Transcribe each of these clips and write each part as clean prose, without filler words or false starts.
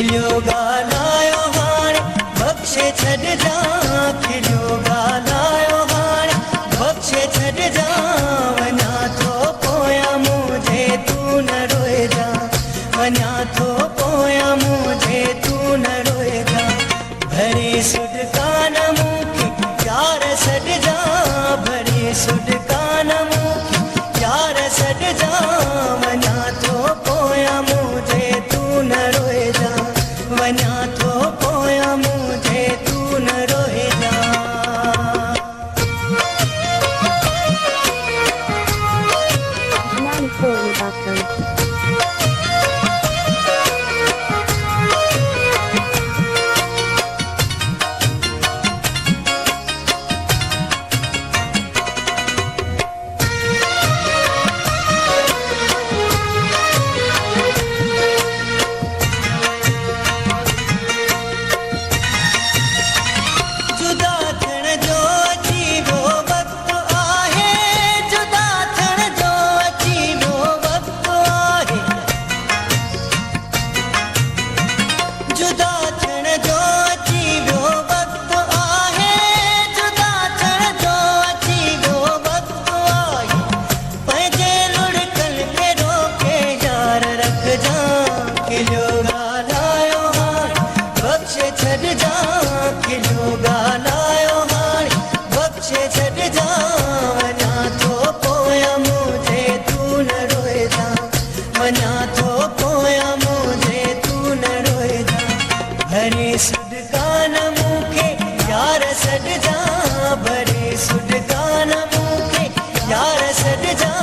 खिलियो ॻाल्हायो हाणे बख़्शे छॾिजां, खिलियो ॻाल्हायो हाणे बख़्शे छॾिजां, वञा थो पोयां मुंहिंजे तूं न रोइजां, वञा थो पोयां मुंहिंजे तूं न रोइजां, भरे सुॾकान मूंखे यार सॾिजां, भरे सुॾकान मूंखे यार सॾिजां, वञा थो पोयां मुंहिंजे तूं न रोइजां, वञा थो पोयां मुंहिंजे तूं न रोइजां। खिलियो ॻाल्हायो हाणे बख़्शे छॾिजां, खिलियो ॻाल्हायो हाणे बख़्शे छॾिजां, वञा थो पोयां मुंहिंजे तूं न रोइजां, वञा थो पोयां मुंहिंजे तूं न रोइजां, भरे सुॾकान मूंखे यार सॾिजां, भरे सुॾकान मूंखे यार सॾिजां,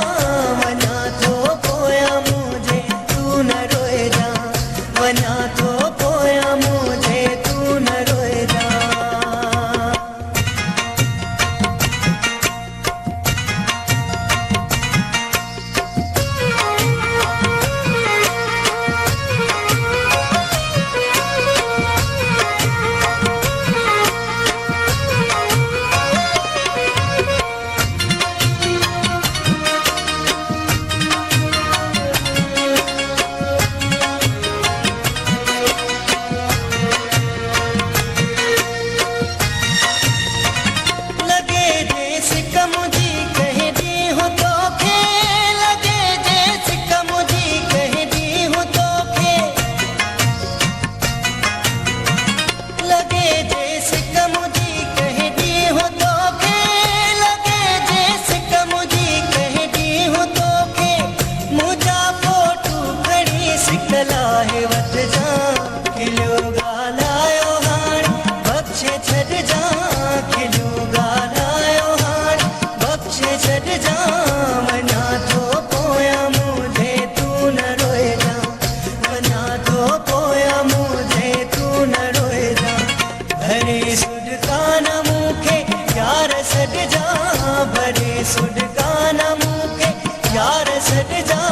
वञा थो पोयां मुंहिंजे तूं न रोइजां, वञा थो पोयां मुंहिंजे तूं न रोइजां। खिलियो ॻाल्हायो हाणे बख़्शे छॾिजां, खिलियो ॻाल्हायो हाणे बख़्शे छॾिजां, वञा थो पोयां मुंहिंजे तूं न रोइजां, वञा थो पोयां मुंहिंजे तूं न रोइजां, भरे सुॾकान मूंखे यार सॾिजां, भरे सुॾकान मूंखे यार सॾिजां,